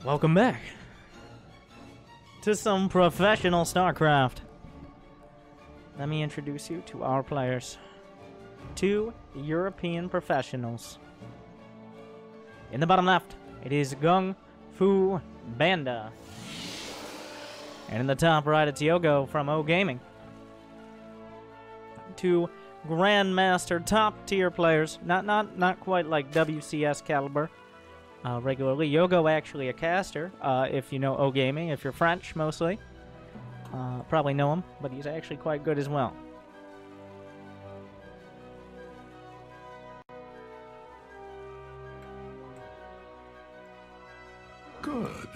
Welcome back to some professional StarCraft. Let me introduce you to our players. 2 European professionals. In the bottom left, it is Gung Fu Banda. And in the top right, it's Yogo from O Gaming. 2 Grandmaster top-tier players. Not quite like WCS caliber. Regularly. Yogo actually a caster, if you know O Gaming, if you're French mostly. Probably know him, but he's actually quite good as well. Good.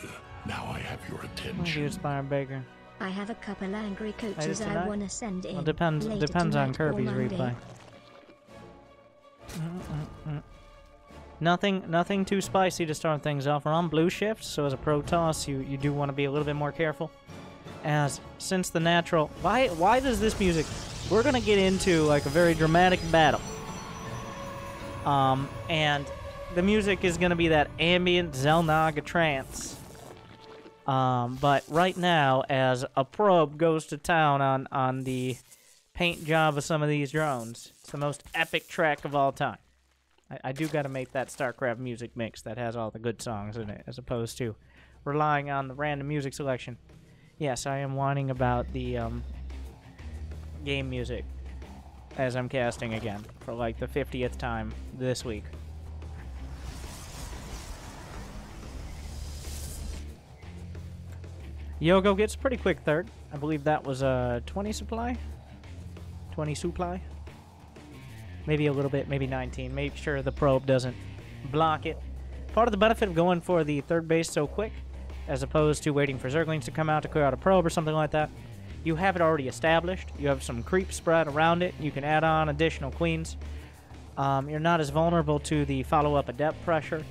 Now I have your attention. Inspired Baker. I have a couple angry coaches I want to send in. Well, depends on Kirby's replay. Nothing too spicy to start things off. We're on blue shift, so as a protoss, you do want to be a little bit more careful. As since the natural, why does this music? We're gonna get into like a very dramatic battle. And the music is gonna be that ambient Zelnaga trance. But right now, as a probe goes to town on the paint job of some of these drones, it's the most epic track of all time. I do got to make that StarCraft music mix that has all the good songs in it, as opposed to relying on the random music selection. Yes, I am whining about the game music as I'm casting again for like the 50th time this week. Yogo gets pretty quick third. I believe that was a 20 supply? 20 supply? Maybe a little bit, maybe 19. Make sure the probe doesn't block it. Part of the benefit of going for the third base so quick, as opposed to waiting for Zerglings to come out to clear out a probe or something like that, you have it already established. You have some creep spread around it. You can add on additional queens. You're not as vulnerable to the follow-up adept pressure.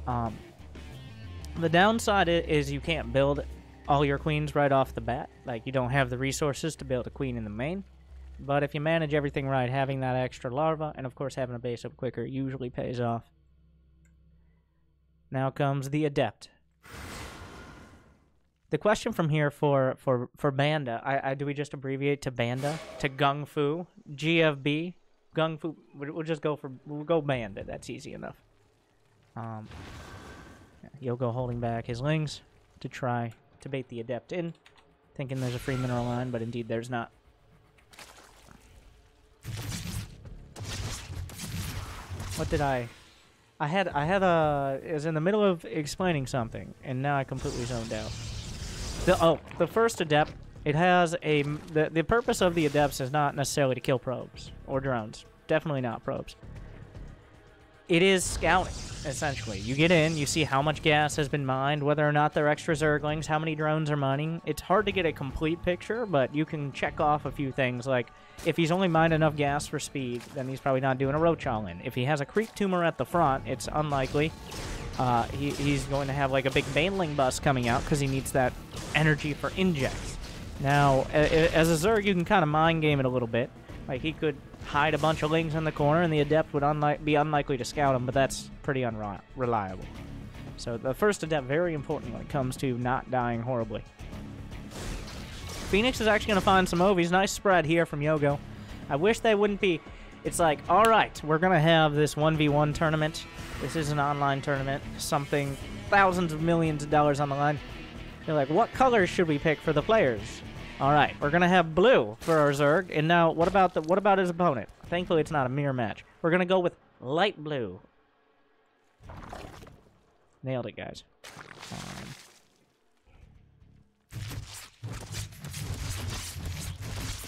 The downside is you can't build all your queens right off the bat. Like, you don't have the resources to build a queen in the main. But if you manage everything right, having that extra larva, and of course having a base up quicker, usually pays off. Now comes the Adept. The question from here for Banda, do we just abbreviate to Banda? To Gung Fu? GFB? Gung Fu? We'll go Banda, that's easy enough. Yogo holding back his lings to try to bait the Adept in, thinking there's a free mineral line, but indeed there's not. What did I was in the middle of explaining something, and now I completely zoned out. The first Adept, it has the purpose of the Adepts is not necessarily to kill probes or drones. Definitely not probes. It is scouting, essentially. You get in, you see how much gas has been mined, whether or not they're extra Zerglings, how many drones are mining. It's hard to get a complete picture, but you can check off a few things, like if he's only mined enough gas for speed, then he's probably not doing a roach all-in. If he has a creep tumor at the front, it's unlikely. He's going to have like a big baneling bus coming out because he needs that energy for injects. Now, as a Zerg, you can kind of mind game it a little bit. Like, he could hide a bunch of lings in the corner, and the Adept would be unlikely to scout him, but that's pretty unreliable. So the first Adept, very important when it comes to not dying horribly. Phoenix is actually going to find some Ovies. Nice spread here from Yogo. I wish they wouldn't be... It's like, alright, we're going to have this 1v1 tournament. This is an online tournament. Something, thousands of millions of dollars on the line. You're like, what colors should we pick for the players? Alright, we're gonna have blue for our Zerg, and now what about his opponent? Thankfully it's not a mirror match. We're gonna go with light blue. Nailed it, guys.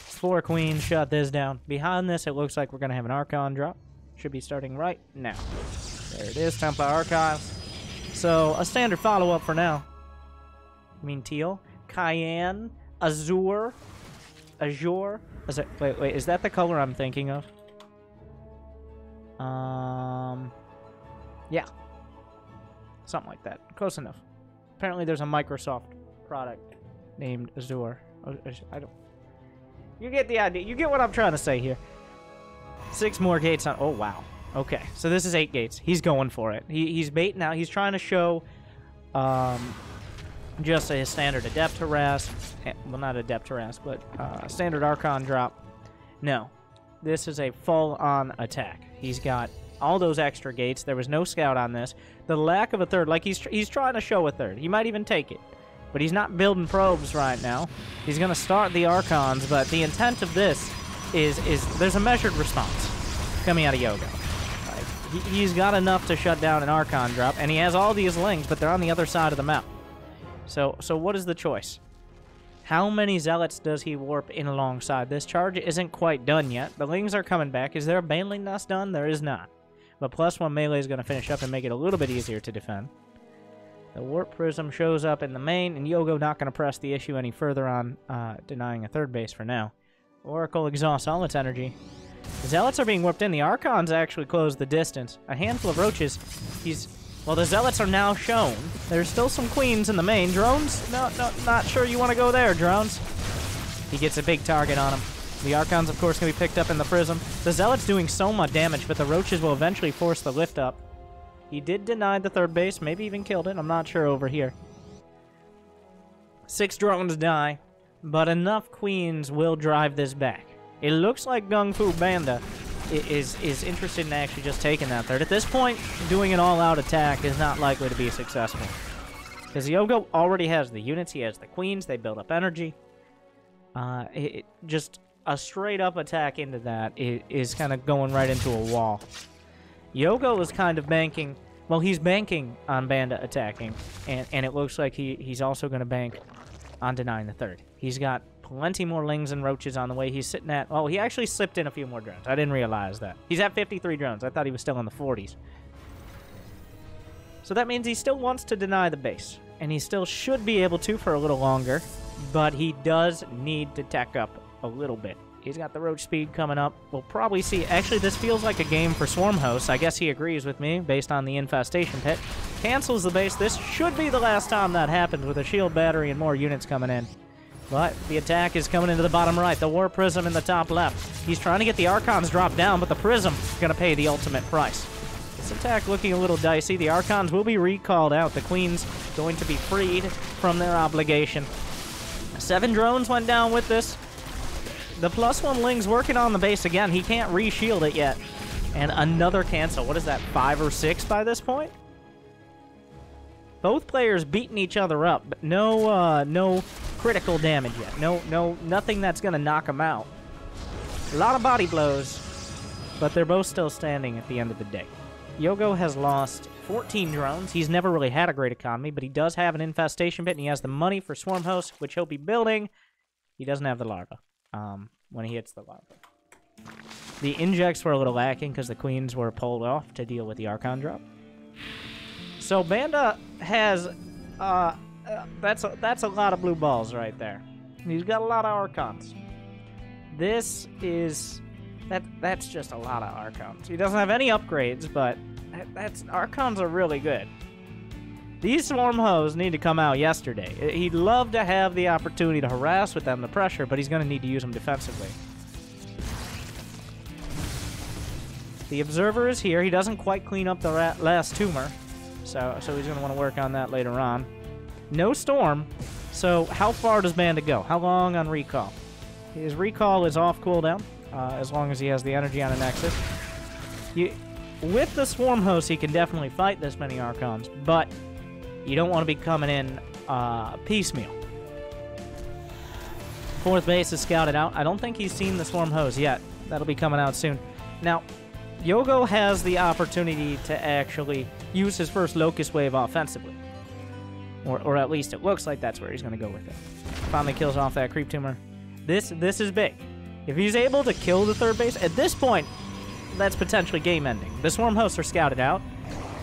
4 queens, shut this down. Behind this, it looks like we're gonna have an Archon drop. Should be starting right now. There it is, Templar Archive. So, a standard follow-up for now. I mean teal. Cayenne. Azure. Wait, is that the color I'm thinking of? Yeah. Something like that. Close enough. Apparently there's a Microsoft product named Azure. I don't... You get the idea. You get what I'm trying to say here. 6 more gates on... Oh, wow. Okay, so this is 8 gates. He's going for it. He's baiting out. He's trying to show just a standard Adept harass. Well, not Adept harass, but standard Archon drop. No. This is a full-on attack. He's got all those extra gates. There was no scout on this. The lack of a third, like he's trying to show a third. He might even take it. But he's not building probes right now. He's going to start the Archons, but the intent of this is there's a measured response coming out of Yogo. Like, he's got enough to shut down an Archon drop, and he has all these lings, but they're on the other side of the map. So what is the choice? How many Zealots does he warp in alongside? This charge isn't quite done yet. The lings are coming back. Is there a Baneling Nest done? There is not. But +1 melee is going to finish up and make it a little bit easier to defend. The Warp Prism shows up in the main, and Yogo not going to press the issue any further on denying a third base for now. Oracle exhausts all its energy. The Zealots are being warped in. The Archons actually close the distance. A handful of Roaches. Well, the Zealots are now shown. There's still some Queens in the main. Drones? No, not sure you want to go there, Drones. He gets a big target on him. The Archons, of course, can be picked up in the Prism. The Zealot's doing so much damage, but the Roaches will eventually force the lift up. He did deny the third base, maybe even killed it. I'm not sure over here. 6 drones die, but enough Queens will drive this back. It looks like Gung Fu Banda is interested in actually just taking that third. At this point, doing an all-out attack is not likely to be successful. Because Yogo already has the units, he has the Queens, they build up energy. Just a straight-up attack into that is kind of going right into a wall. Yogo is kind of banking, well, he's banking on Banda attacking, and it looks like he's also going to bank on denying the third. He's got plenty more Lings and Roaches on the way. He's sitting at, oh, he actually slipped in a few more drones. I didn't realize that. He's at 53 drones. I thought he was still in the 40s. So that means he still wants to deny the base, and he still should be able to for a little longer, but he does need to tech up a little bit. He's got the Roach speed coming up. We'll probably see. Actually, this feels like a game for Swarm Hosts. I guess he agrees with me based on the Infestation Pit. Cancels the base. This should be the last time that happens with a shield battery and more units coming in. But the attack is coming into the bottom right. The War Prism in the top left. He's trying to get the Archons dropped down, but the Prism is going to pay the ultimate price. This attack looking a little dicey. The Archons will be recalled out. The Queen's going to be freed from their obligation. 7 drones went down with this. The +1 Ling's working on the base again. He can't re-shield it yet. And another cancel. What is that, 5 or 6 by this point? Both players beating each other up, but no critical damage yet. Nothing that's going to knock them out. A lot of body blows, but they're both still standing at the end of the day. Yogo has lost 14 drones. He's never really had a great economy, but he does have an Infestation Pit, and he has the money for Swarm Hosts, which he'll be building. He doesn't have the larva when he hits the larva. The injects were a little lacking because the Queens were pulled off to deal with the Archon drop. So Banda has, that's a lot of blue balls right there. He's got a lot of Archons. This is, that's just a lot of Archons. He doesn't have any upgrades, but Archons are really good. These Swarm Hoes need to come out yesterday. He'd love to have the opportunity to harass with them, the pressure, but he's going to need to use them defensively. The Observer is here. He doesn't quite clean up the last tumor. So he's going to want to work on that later on. No Storm. So how far does Banda go? How long on recall? His recall is off cooldown, as long as he has the energy on a Nexus. With the Swarm Host, he can definitely fight this many Archons, but you don't want to be coming in piecemeal. 4th base is scouted out. I don't think he's seen the Swarm Host yet. That'll be coming out soon. Now, Yogo has the opportunity to actually use his first Locust Wave offensively. Or at least it looks like that's where he's going to go with it. Finally kills off that Creep Tumor. This is big. If he's able to kill the 3rd base, at this point, that's potentially game-ending. The Swarm Hosts are scouted out.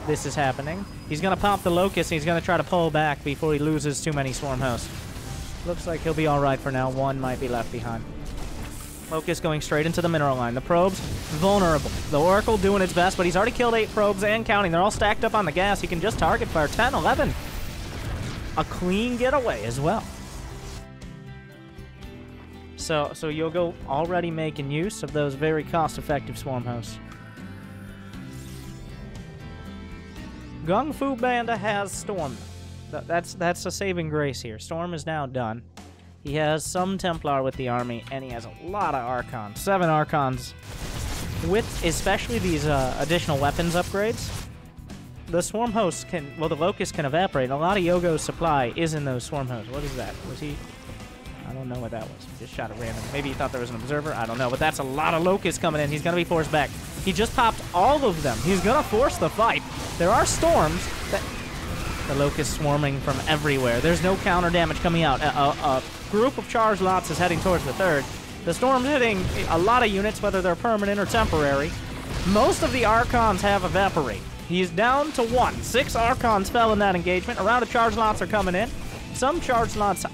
This is happening. He's going to pop the Locust, and he's going to try to pull back before he loses too many Swarm Hosts. Looks like he'll be alright for now. 1 might be left behind. Locust going straight into the mineral line. The probes, vulnerable. The Oracle doing its best, but he's already killed 8 probes and counting. They're all stacked up on the gas. He can just target fire 10, 11. A clean getaway as well. So Yogo already making use of those very cost-effective Swarm Hosts. Gung Fu Banda has Storm. That's a saving grace here. Storm is now done. He has some Templar with the army, and he has a lot of Archons. 7 Archons. With especially these additional weapons upgrades, the Swarm hosts can... Well, the Locust can evaporate. A lot of Yogo's supply is in those Swarm hosts. What is that? Was he... I don't know what that was. He just shot at random. Maybe he thought there was an observer. I don't know. But that's a lot of Locusts coming in. He's going to be forced back. He just popped all of them. He's going to force the fight. There are storms that... The Locusts swarming from everywhere. There's no counter damage coming out. A group of charged lots is heading towards the 3rd. The storm's hitting a lot of units, whether they're permanent or temporary. Most of the Archons have evaporate. He's down to 1. 6 Archons fell in that engagement. A round of charged lots are coming in. Some charged lots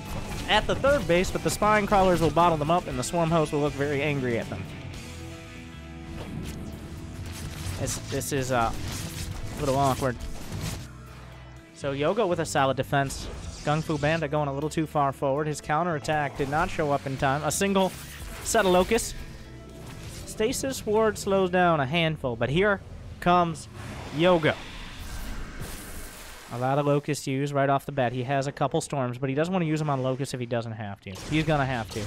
at the 3rd base, but the spine crawlers will bottle them up, and the swarm host will look very angry at them. This is a little awkward. So Yogo with a solid defense. Gung Fu Bandit going a little too far forward. His counterattack did not show up in time. A single set of Locusts. Stasis Ward slows down a handful, but here comes Yogo. A lot of Locusts used right off the bat. He has a couple Storms, but he doesn't want to use them on Locusts if he doesn't have to. He's going to have to.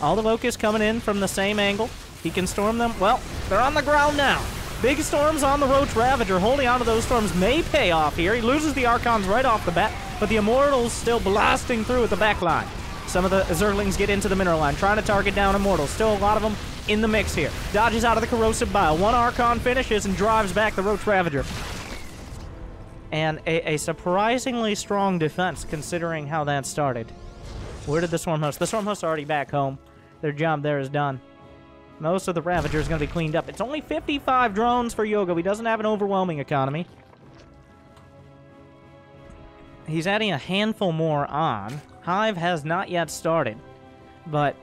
All the Locusts coming in from the same angle. He can storm them. Well, they're on the ground now. Big Storms on the Roach Ravager. Holding on to those Storms may pay off here. He loses the Archons right off the bat, but the Immortals still blasting through at the back line. Some of the Zerglings get into the mineral line, trying to target down Immortals. Still a lot of them in the mix here. Dodges out of the Corrosive Bile. 1 Archon finishes and drives back the Roach Ravager. And a surprisingly strong defense, considering how that started. Where did the Swarm host? The Swarm hosts are already back home. Their job there is done. Most of the Ravager is going to be cleaned up. It's only 55 drones for Yogo. He doesn't have an overwhelming economy. He's adding a handful more on. Hive has not yet started. But,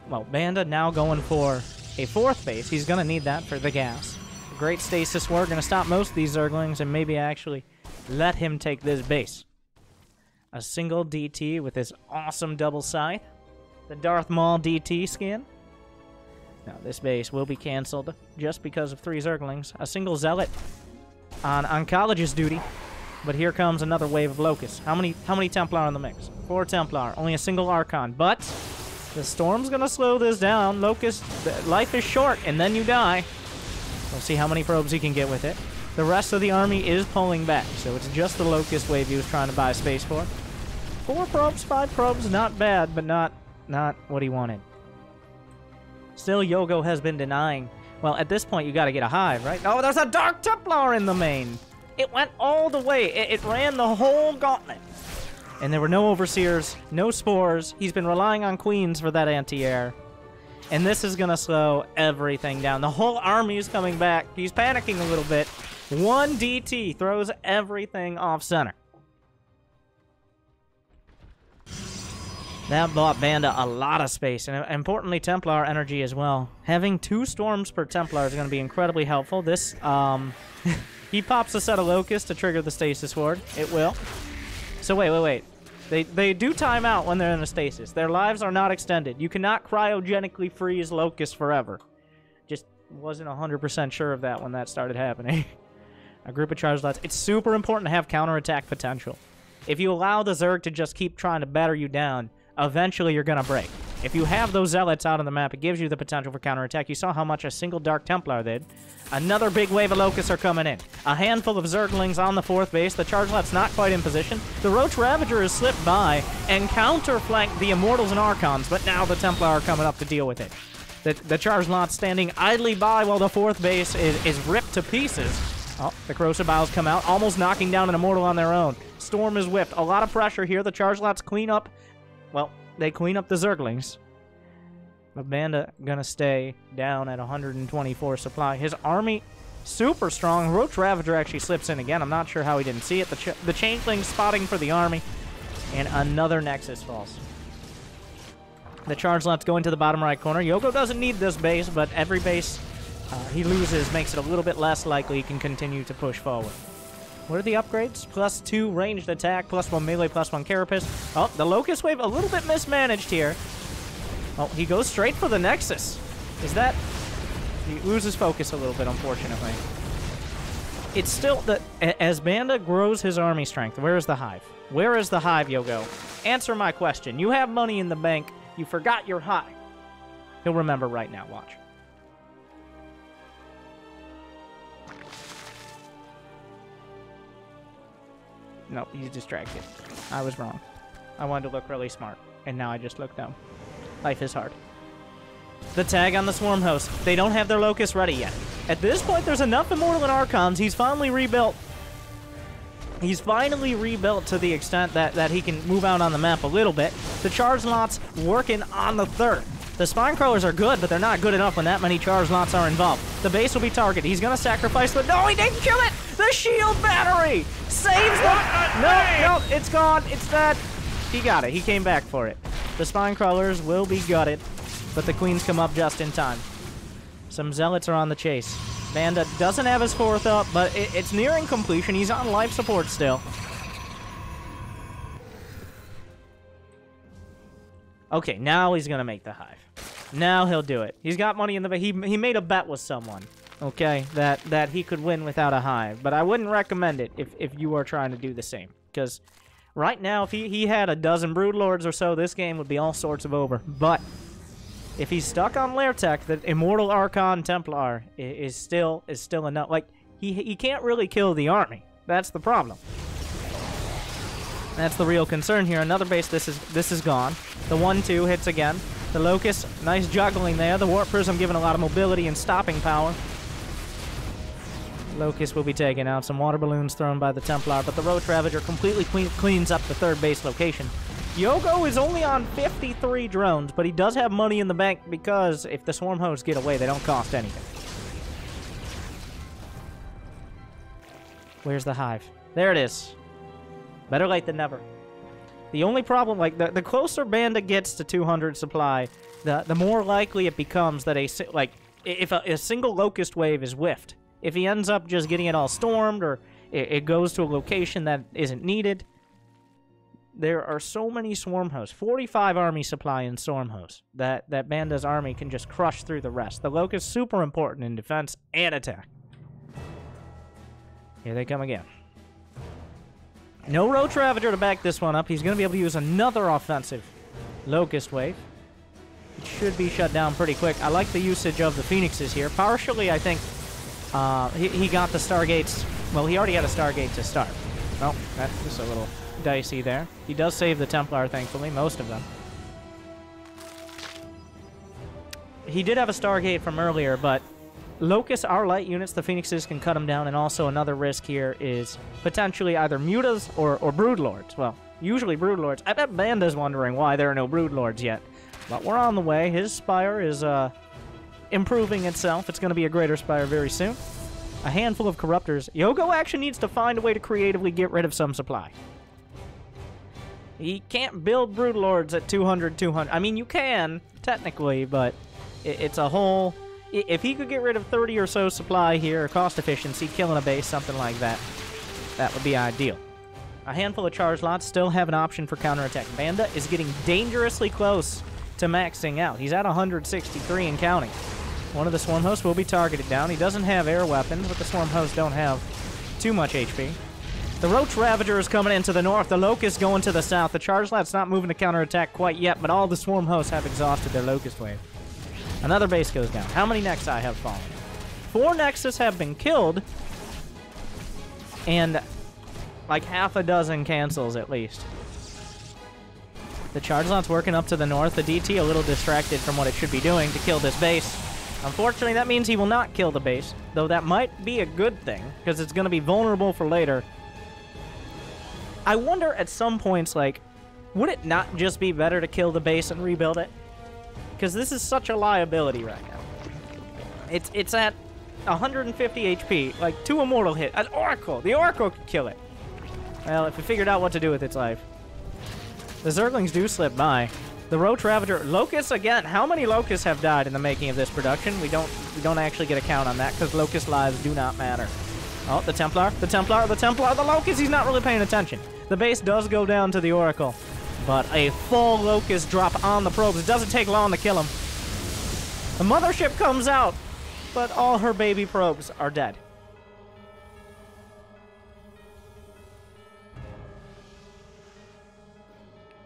well, Banda now going for a 4th base. He's going to need that for the gas. A great stasis war. Going to stop most of these Zerglings and maybe actually let him take this base. A single DT with his awesome double scythe. The Darth Maul DT skin. Now, this base will be canceled just because of 3 Zerglings. A single Zealot on oncologist duty. But here comes another wave of Locusts. How many Templar in the mix? 4 Templar. Only a single Archon. But the Storm's going to slow this down. Locust, life is short, and then you die. We'll see how many probes he can get with it. The rest of the army is pulling back, so it's just the Locust wave he was trying to buy space for. 4 probes, 5 probes, not bad, but not what he wanted. Still, Yogo has been denying. Well, at this point, you got to get a hive, right? Oh, there's a Dark Templar in the main. It went all the way. It ran the whole gauntlet. And there were no Overseers, no Spores. He's been relying on Queens for that anti-air. And this is going to slow everything down. The whole army is coming back. He's panicking a little bit. 1 DT throws everything off center. That bought Banda a lot of space, and importantly, Templar energy as well. Having 2 Storms per Templar is going to be incredibly helpful. This, he pops a set of Locusts to trigger the Stasis Ward. It will. So wait. They do time out when they're in a stasis. Their lives are not extended. You cannot cryogenically freeze Locusts forever. Just wasn't 100% sure of that when that started happening. A group of charged lots. It's super important to have counterattack potential. If you allow the Zerg to just keep trying to batter you down, eventually you're going to break. If you have those Zealots out on the map, it gives you the potential for counterattack. You saw how much a single Dark Templar did. Another big wave of Locusts are coming in. A handful of Zerglings on the 4th base. The Chargelot's not quite in position. The Roach Ravager has slipped by and counterflanked the Immortals and Archons, but now the Templar are coming up to deal with it. The Chargelot's standing idly by while the 4th base is ripped to pieces. Oh, the Corrosive Biles come out, almost knocking down an Immortal on their own. Storm is whiffed. A lot of pressure here. The Chargelots clean up... Well, they clean up the Zerglings. But Banda gonna stay down at 124 supply. His army, super strong. Roach Ravager actually slips in again. I'm not sure how he didn't see it. The Changeling spotting for the army. And another Nexus falls. The Chargelot's going to the bottom right corner. Yogo doesn't need this base, but every base he loses makes it a little bit less likely he can continue to push forward. What are the upgrades? +2 ranged attack, +1 melee, +1 carapace. Oh, the Locust Wave a little bit mismanaged here. Oh, he goes straight for the Nexus. Is that... He loses focus a little bit, unfortunately. it's still... As Banda grows his army strength, where is the hive? Where is the hive, Yogo? Answer my question. You have money in the bank. You forgot your hive. He'll remember right now. Watch. Nope, he's distracted. I was wrong. I wanted to look really smart, and now I just look dumb. Life is hard. The tag on the Swarm Host. They don't have their Locust ready yet. At this point, there's enough Immortal and Archons. He's finally rebuilt. He's finally rebuilt to the extent that he can move out on the map a little bit. The charge lots working on the third. The Spine Crawlers are good, but they're not good enough when that many charge lots are involved. The base will be targeted. He's going to sacrifice the... No, he didn't kill it! The shield battery saves them. No, it's gone. It's dead. He got it. He came back for it. The Spine Crawlers will be gutted, but the Queens come up just in time. Some Zealots are on the chase. Banda doesn't have his 4th up, but it's nearing completion. He's on life support still. Okay, now he's going to make the hive. Now he'll do it. He's got money in the bank. He made a bet with someone, okay, that he could win without a hive. But I wouldn't recommend it if you are trying to do the same. Because right now, if he had a dozen Broodlords or so, this game would be all sorts of over. But if he's stuck on Lair Tech, the Immortal Archon Templar is still enough. Like, he can't really kill the army. That's the problem. That's the real concern here. Another base, this is gone. The 1-2 hits again. The Locust, nice juggling there. The Warp Prism giving a lot of mobility and stopping power. Locust will be taken out. Some water balloons thrown by the Templar, but the Roach Ravager completely cleans up the 3rd base location. Yogo is only on 53 drones, but he does have money in the bank because if the Swarm Hosts get away, they don't cost anything. Where's the hive? There it is. Better late than never. The only problem, like, the closer Banda gets to 200 supply, the more likely it becomes that if a single Locust wave is whiffed, if he ends up just getting it all stormed, or it goes to a location that isn't needed, there are so many Swarm Hosts, 45 army supply in Swarm Hosts, that Banda's army can just crush through the rest. The Locust super important in defense and attack. Here they come again. No Roach Ravager to back this one up. He's going to be able to use another offensive Locust wave. It should be shut down pretty quick. I like the usage of the Phoenixes here. Partially, I think he got the Stargates. Well, he already had a Stargate to start. Well, that's just a little dicey there. He does save the Templar, thankfully, most of them. He did have a Stargate from earlier, but Locusts are light units. The Phoenixes can cut them down, and also another risk here is potentially either Mutas or Broodlords. Well, usually Broodlords. I bet Banda's wondering why there are no Broodlords yet. But we're on the way. His Spire is improving itself. It's going to be a greater Spire very soon. A handful of Corruptors. Yogo actually needs to find a way to creatively get rid of some supply. He can't build Broodlords at 200. I mean, you can, technically, but it's a whole... If he could get rid of 30 or so supply here, cost efficiency, killing a base, something like that, that would be ideal. A handful of charge lots still have an option for counterattack. Banda is getting dangerously close to maxing out. He's at 163 and counting. One of the Swarm Hosts will be targeted down. He doesn't have air weapons, but the Swarm Hosts don't have too much HP. The Roach Ravager is coming into the north. The Locust going to the south. The charge lot's not moving to counterattack quite yet, but all the Swarm Hosts have exhausted their Locust wave. Another base goes down. How many Nexi have fallen? 4 Nexus have been killed, and like half a dozen cancels at least. The charge lot's working up to the north. The DT a little distracted from what it should be doing to kill this base. Unfortunately, that means he will not kill the base, though that might be a good thing, because it's going to be vulnerable for later. I wonder at some points, like, would it not just be better to kill the base and rebuild it? Because this is such a liability right now. It's at 150 HP, like 2 Immortal hit. An Oracle! The Oracle could kill it. Well, if we figured out what to do with its life. The Zerglings do slip by. The Roach Ravager. Locusts, again. How many Locusts have died in the making of this production? We don't actually get a count on that, because Locust lives do not matter. Oh, the Templar. The Templar. The Templar. The Locust. He's not really paying attention. The base does go down to the Oracle. But a full Locust drop on the probes. It doesn't take long to kill him. The mothership comes out, but all her baby probes are dead.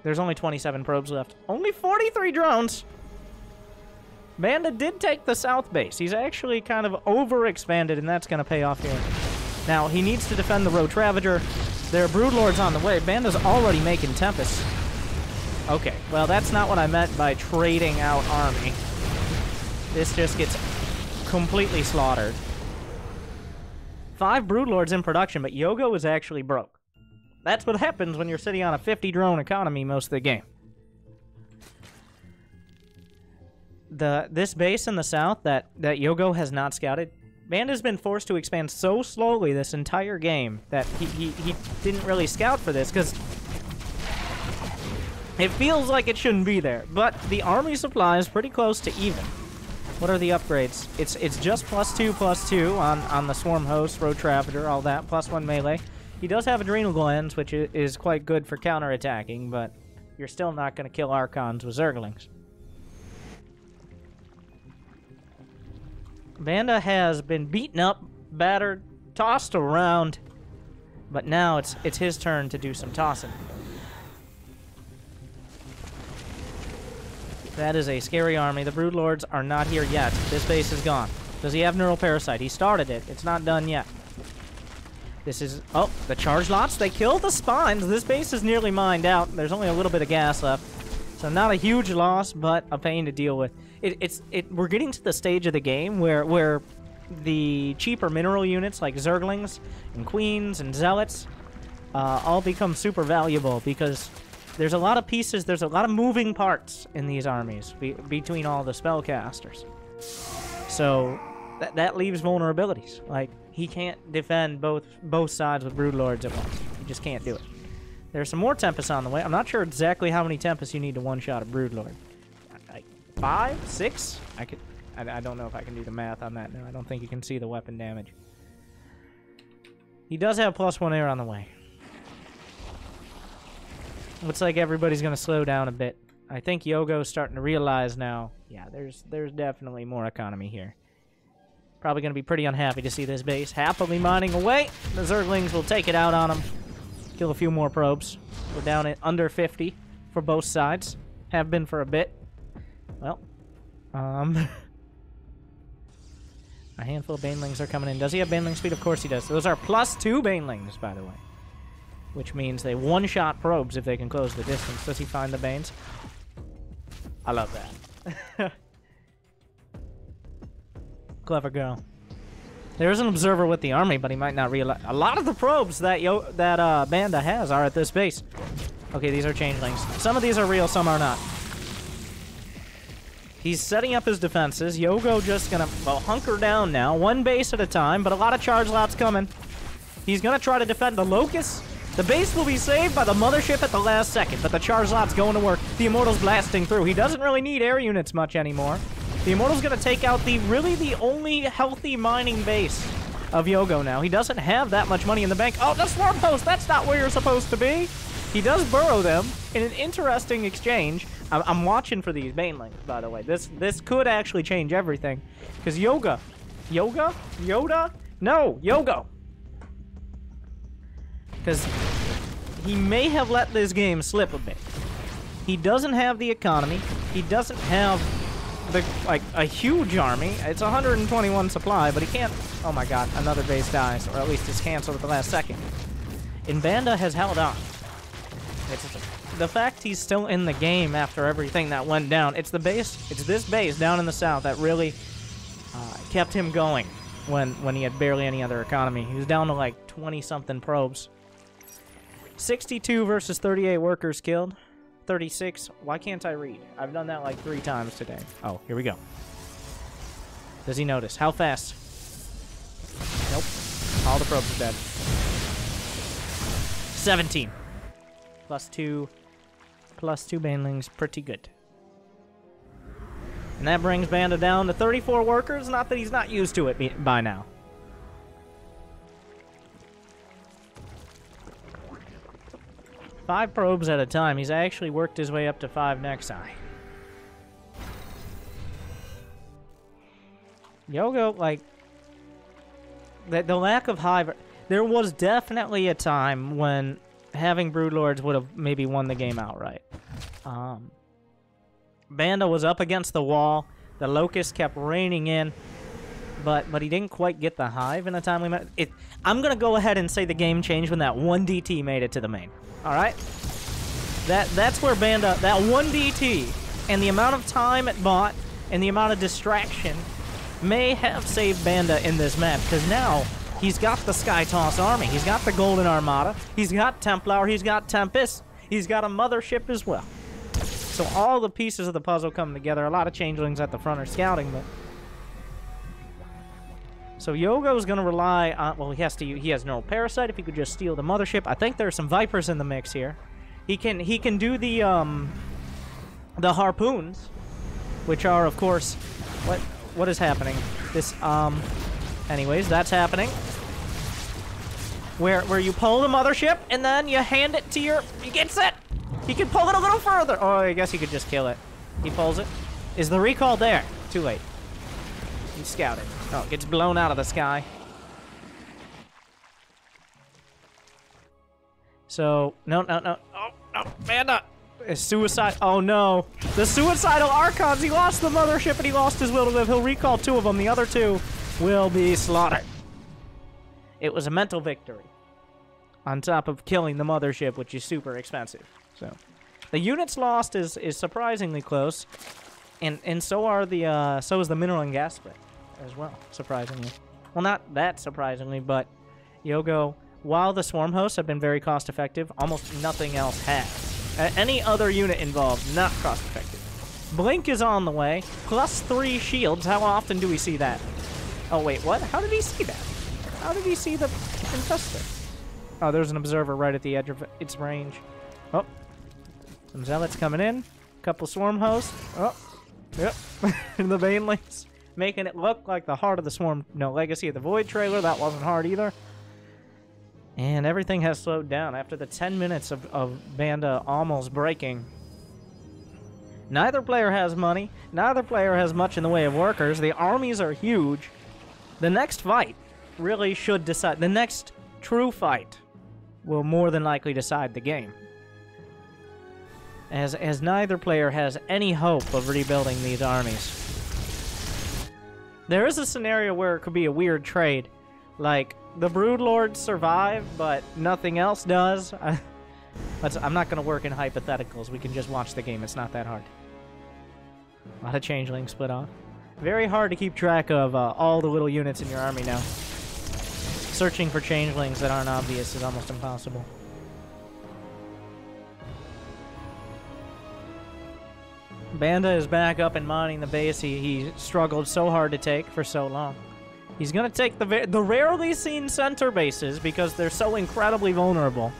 There's only 27 probes left. Only 43 drones! Banda did take the south base. He's actually kind of overexpanded, and that's going to pay off here. Now, he needs to defend the Road Ravager. There are Broodlords on the way. Banda's already making Tempest. Okay, well, that's not what I meant by trading out army. This just gets completely slaughtered. 5 Broodlords in production, but Yogo is actually broke. That's what happens when you're sitting on a 50-drone economy most of the game. This base in the south that Yogo has not scouted, Banda's been forced to expand so slowly this entire game that he didn't really scout for this, because it feels like it shouldn't be there. But the army supply is pretty close to even. What are the upgrades? It's just +2/+2 on the Swarm Host, Road Ravager, all that, +1 melee. He does have Adrenal Glands, which is quite good for counterattacking, but you're still not going to kill Archons with Zerglings. Banda has been beaten up, battered, tossed around, but now it's his turn to do some tossing. That is a scary army. The Broodlords are not here yet. This base is gone. Does he have Neural Parasite? He started it. It's not done yet. This is... Oh, the charge lots. They killed the spines. This base is nearly mined out. There's only a little bit of gas left. So not a huge loss, but a pain to deal with. We're getting to the stage of the game where the cheaper mineral units like Zerglings and Queens and Zealots all become super valuable because there's a lot of pieces, there's a lot of moving parts in these armies between all the spellcasters. So that leaves vulnerabilities. Like, he can't defend both sides with Broodlords at once. He just can't do it. There's some more Tempests on the way. I'm not sure exactly how many Tempests you need to one-shot a Broodlord. Like 5? 6? I don't know if I can do the math on that now. I don't think you can see the weapon damage. He does have +1 air on the way. Looks like everybody's going to slow down a bit. I think Yogo's starting to realize now, yeah, there's definitely more economy here. Probably going to be pretty unhappy to see this base happily mining away. The Zerglings will take it out on him. Kill a few more probes. We're down at under 50 for both sides. Have been for a bit. Well, a handful of Banelings are coming in. Does he have Baneling speed? Of course he does. Those are +2 Banelings, by the way. Which means they one-shot probes if they can close the distance. Does he find the Banes? I love that. Clever girl. There's an observer with the army, but he might not realize. A lot of the probes that Banda has are at this base. Okay, these are changelings. Some of these are real, some are not. He's setting up his defenses. Yogo just gonna, well, hunker down now. One base at a time, but a lot of charge lots coming. He's gonna try to defend the Locust. The base will be saved by the mothership at the last second, but the charge lot's going to work. The Immortal's blasting through. He doesn't really need air units much anymore. The Immortal's going to take out the only healthy mining base of Yogo now. He doesn't have that much money in the bank. Oh, the Swarm Post! That's not where you're supposed to be! He does burrow them in an interesting exchange. I'm watching for these Banelings, by the way. This could actually change everything. Because Yoda? No, Yogo! Because he may have let this game slip a bit. He doesn't have the economy. He doesn't have a huge army. It's 121 supply, but he can't... Oh my god, another base dies, or at least it's canceled at the last second. And Banda has held on. The fact he's still in the game after everything that went down, it's this base down in the south that really kept him going when he had barely any other economy. He was down to like 20-something probes. 62 versus 38 workers killed. 36. Why can't I read? I've done that like 3 times today. Oh, here we go. Does he notice? How fast? Nope. All the probes are dead. 17. +2. +2 Banelings. Pretty good. And that brings Banda down to 34 workers. Not that he's not used to it by now. Five probes at a time. He's actually worked his way up to 5 Nexi. Yogo, like, the lack of hive... There was definitely a time when having Broodlords would have maybe won the game outright. Banda was up against the wall. The Locust kept raining in, but he didn't quite get the Hive in a timely manner. I'm going to go ahead and say the game changed when that 1 DT made it to the main. All right? That's where Banda, that 1 DT, and the amount of time it bought, and the amount of distraction may have saved Banda in this map, because now he's got the Skytoss army, he's got the Golden Armada, he's got Templar, he's got Tempest, he's got a mothership as well. So all the pieces of the puzzle come together. A lot of changelings at the front are scouting, but... So Yogo's going to rely on... Well, he has no Parasite if he could just steal the mothership. I think there are some Vipers in the mix here. He can do the harpoons, which are, of course... What is happening? This, anyways, that's happening. Where you pull the mothership, and then you hand it to your... He gets it! He can pull it a little further! Oh, I guess he could just kill it. He pulls it. Is the recall there? Too late. He's scouting. Oh, it gets blown out of the sky. So, no. Oh, no, Banda! It's suicide. Oh, no. The suicidal Archons! He lost the mothership and he lost his will to live. He'll recall 2 of them. The other 2 will be slaughtered. It was a mental victory. On top of killing the mothership, which is super expensive. So, the units lost is surprisingly close, and so is the mineral and gas spread as well, surprisingly. Well, not that surprisingly, but Yogo, while the swarm hosts have been very cost effective, almost nothing else has. Any other unit involved, not cost effective. Blink is on the way, +3 shields. How often do we see that? Oh wait, what? How did he see that? How did he see the infestor? Oh, there's an observer right at the edge of its range. Oh. Some zealots coming in. Couple swarm hosts. Oh. Yep. The Banelings. Making it look like the heart of the swarm. No, Legacy of the Void trailer. That wasn't hard either. And everything has slowed down after the 10 minutes of Banda almost breaking. Neither player has money. Neither player has much in the way of workers. The armies are huge. The next fight really should decide. The next true fight will more than likely decide the game. As neither player has any hope of rebuilding these armies. There is a scenario where it could be a weird trade. Like, the Broodlords survive, but nothing else does. I'm not going to work in hypotheticals. We can just watch the game. It's not that hard. A lot of changelings split off. Very hard to keep track of all the little units in your army now. Searching for changelings that aren't obvious is almost impossible. Banda is back up and mining the base he struggled so hard to take for so long. He's going to take the rarely seen center bases because they're so incredibly vulnerable.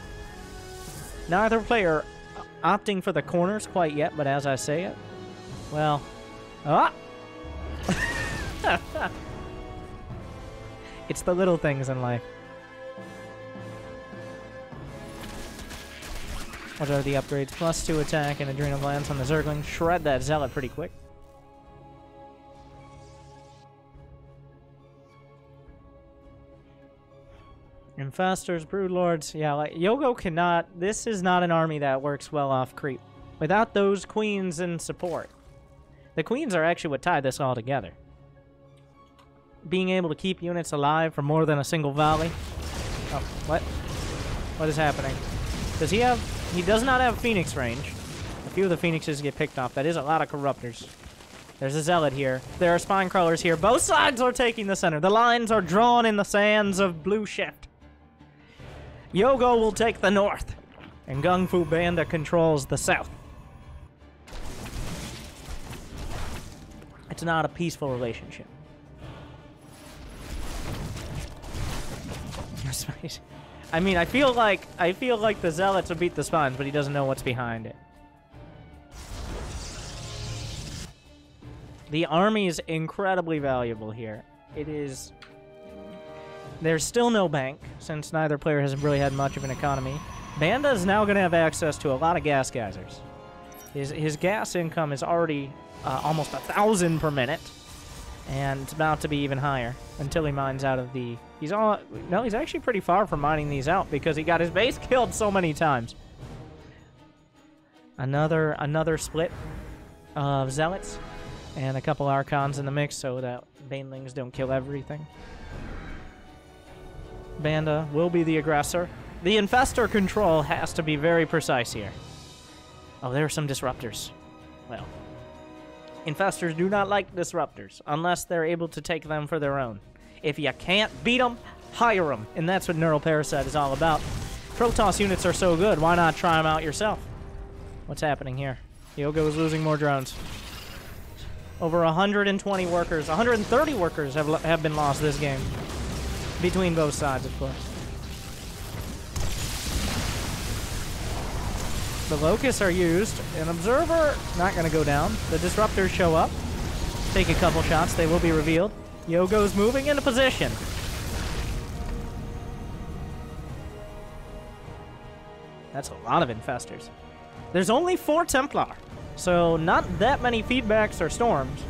Neither player opting for the corners quite yet, but as I say it, well... Ah! It's the little things in life. What are the upgrades? +2 attack and adrenal glands on the Zergling. Shred that zealot pretty quick. Infestors, Broodlords. Yeah, like, Yogo cannot... This is not an army that works well off creep. Without those queens in support. The queens are actually what tied this all together. Being able to keep units alive for more than a single volley. Oh, what? What is happening? Does he have... He does not have Phoenix range. A few of the Phoenixes get picked off. That is a lot of Corruptors. There's a Zealot here. There are Spine Crawlers here. Both sides are taking the center. The lines are drawn in the sands of Blue Shift. Yogo will take the north. And Gung Fu Banda controls the south. It's not a peaceful relationship. I mean, I feel like the Zealots will beat the Spines, but he doesn't know what's behind it. The army is incredibly valuable here. It is... There's still no bank, since neither player has really had much of an economy. Banda is now going to have access to a lot of gas geysers. His gas income is already almost 1,000 per minute. And it's about to be even higher until he mines out of the... He's actually pretty far from mining these out because he got his base killed so many times. Another split of Zealots and a couple Archons in the mix so that Banelings don't kill everything. Banda will be the aggressor. The Infestor control has to be very precise here. Oh, there are some Disruptors. Well, Infestors do not like Disruptors unless they're able to take them for their own. If you can't beat them, hire them. And that's what Neural Parasite is all about. Protoss units are so good, why not try them out yourself? What's happening here? Yogo is losing more drones. Over 120 workers, 130 workers have been lost this game. Between both sides, of course. The Locusts are used. An Observer, not going to go down. The Disruptors show up. Take a couple shots. They will be revealed. Yogo's moving into position. That's a lot of Infestors. There's only 4 Templar, so not that many feedbacks or storms.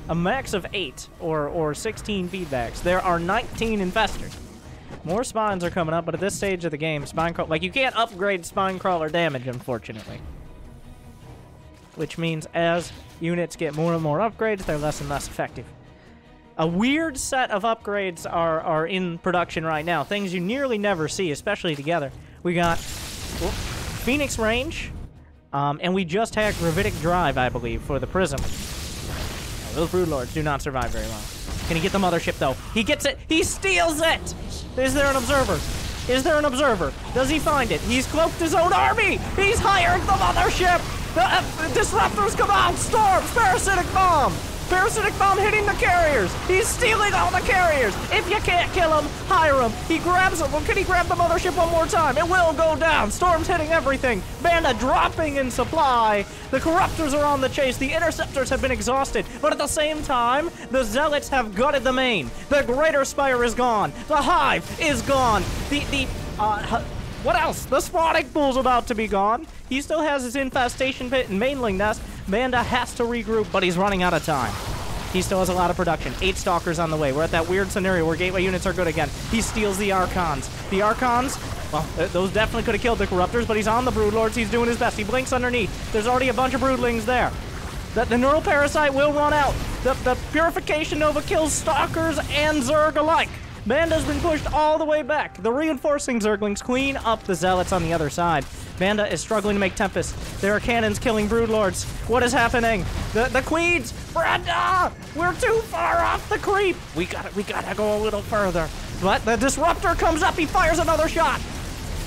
A max of 8 or 16 feedbacks. There are 19 Infestors. More spines are coming up, but at this stage of the game, spine crawl, like, you can't upgrade spine crawler damage, unfortunately. Which means as units get more and more upgrades, they're less and less effective. A weird set of upgrades are in production right now. Things you nearly never see, especially together. We got Phoenix Range, and we just had Gravitic Drive, I believe, for the Prism. Now, those Broodlords do not survive very long. Can he get the Mothership, though? He gets it! He steals it! Is there an Observer? Is there an Observer? Does he find it? He's cloaked his own army! He's hired the Mothership! The Disruptors come out! Storms! Parasitic Bomb! Parasitic Bomb hitting the carriers! He's stealing all the carriers! If you can't kill him, hire him! He grabs him! Well, can he grab the Mothership one more time? It will go down! Storm's hitting everything! Banda dropping in supply! The Corruptors are on the chase! The Interceptors have been exhausted! But at the same time, the Zealots have gutted the main! The Greater Spire is gone! The Hive is gone! What else? The Spawning Pool's about to be gone! He still has his Infestation Pit and Mainling Nest. Banda has to regroup, but he's running out of time. He still has a lot of production. 8 Stalkers on the way. We're at that weird scenario where Gateway units are good again. He steals the Archons. The Archons, well, those definitely could have killed the Corruptors, but he's on the Broodlords. He's doing his best. He blinks underneath. There's already a bunch of Broodlings there. The Neural Parasite will run out. The Purification Nova kills Stalkers and Zerg alike. Banda's been pushed all the way back. The reinforcing Zerglings clean up the Zealots on the other side. Banda is struggling to make Tempest. There are cannons killing Broodlords. What is happening? The Queens! Brenda! We're too far off the creep! We gotta go a little further. But the Disruptor comes up, he fires another shot!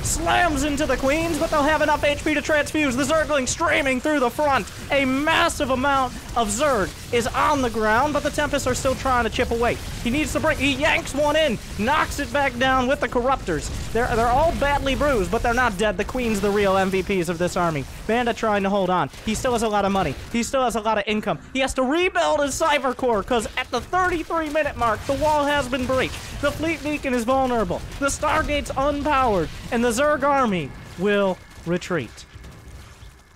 Slams into the Queens, but they'll have enough HP to transfuse. The Zergling streaming through the front. A massive amount of Zerg is on the ground, but the Tempests are still trying to chip away. He needs to he yanks one in, knocks it back down with the Corruptors. They're all badly bruised, but they're not dead. The Queen's the real MVPs of this army. Banda trying to hold on. He still has a lot of money. He still has a lot of income. He has to rebuild his Cypher Core, because at the 33-minute mark, the wall has been breached. The Fleet Beacon is vulnerable. The Stargate's unpowered, and the Zerg army will retreat.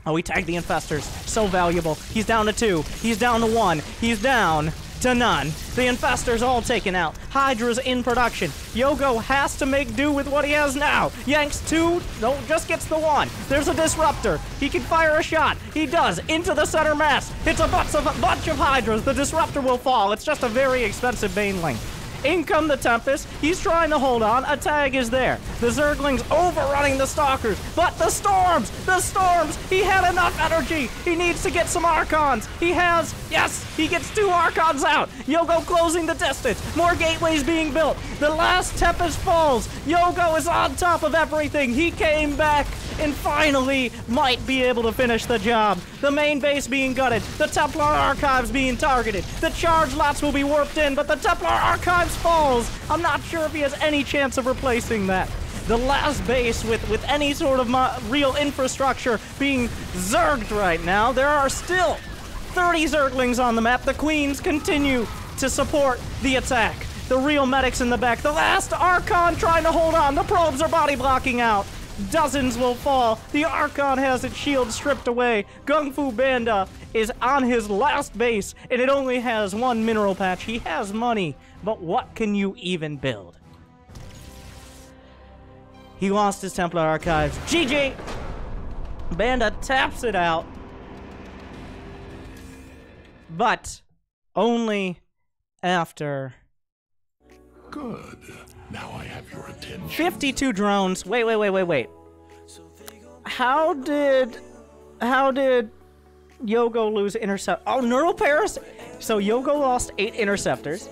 Oh, he tagged the Infestors. So valuable. He's down to 2. He's down to 1. He's down to none. The Infestors all taken out. Hydra's in production. Yogo has to make do with what he has now. Yanks 2. No, just gets the 1. There's a Disruptor. He can fire a shot. He does. Into the center mass. Hits a bunch of Hydras. The Disruptor will fall. It's just a very expensive Baneling. In come the Tempest. He's trying to hold on. A tag is there. The Zerglings overrunning the Stalkers. But the Storms! The Storms! He had enough energy. He needs to get some Archons. He has... Yes! He gets 2 Archons out. Yogo closing the distance. More gateways being built. The last Tempest falls. Yogo is on top of everything. He came back and finally might be able to finish the job. The main base being gutted. The Templar Archives being targeted. The charge lots will be warped in, but the Templar Archives falls. I'm not sure if he has any chance of replacing that. The last base with any sort of real infrastructure being zerged right now. There are still 30 Zerglings on the map. The Queens continue to support the attack. The real medics in the back. The last Archon trying to hold on. The probes are body blocking out. Dozens will fall. The Archon has its shield stripped away. Gung Fu Banda is on his last base, and it only has one mineral patch. He has money, but what can you even build? He lost his Templar Archives. GG! Banda taps it out. But only after... Good. Now I have your attention. 52 drones. Wait. How did Yogo lose intercept? Oh, Neural Paris? So Yogo lost 8 interceptors.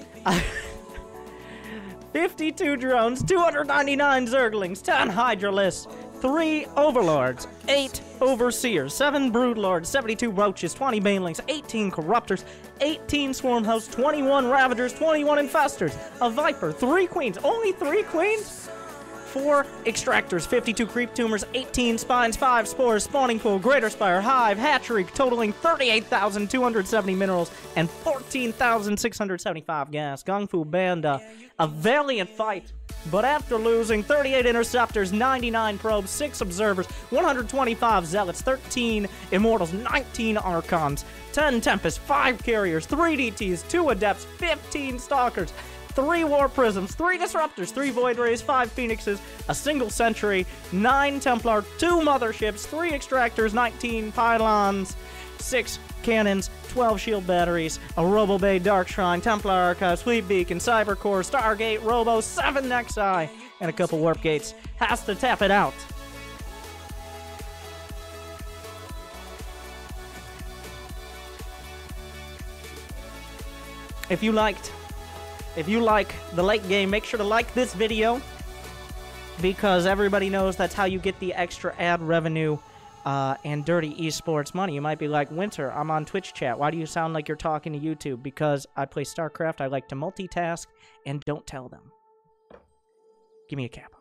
52 drones, 299 Zerglings, 10 Hydralisks, 3 Overlords, 8 Overseers, 7 Broodlords, 72 Roaches, 20 Banelings, 18 Corruptors, 18 Swarm Hosts, 21 Ravagers, 21 Infestors, a Viper, 3 Queens, only 3 Queens? 4 Extractors, 52 Creep Tumors, 18 Spines, 5 Spores, Spawning Pool, Greater Spire, Hive, Hatchery, totaling 38,270 minerals and 14,675 gas. Gung Fu Banda, a valiant fight, but after losing 38 Interceptors, 99 Probes, 6 Observers, 125 Zealots, 13 Immortals, 19 Archons, 10 Tempests, 5 Carriers, 3 DTs, 2 Adepts, 15 Stalkers, 3 War Prisms, 3 Disruptors, 3 Void Rays, 5 Phoenixes, a single Sentry, 9 Templar, 2 Motherships, 3 Extractors, 19 Pylons, 6 Cannons, 12 Shield Batteries, a Robo Bay Dark Shrine, Templar Archives, Fleet Beacon, Cyber Core, Stargate, Robo, 7 Nexi, and a couple Warp Gates. Has to tap it out. If you like the late game, make sure to like this video, because everybody knows that's how you get the extra ad revenue and dirty esports money. You might be like, Winter, I'm on Twitch chat. Why do you sound like you're talking to YouTube? Because I play StarCraft, I like to multitask, and don't tell them. Give me a cap.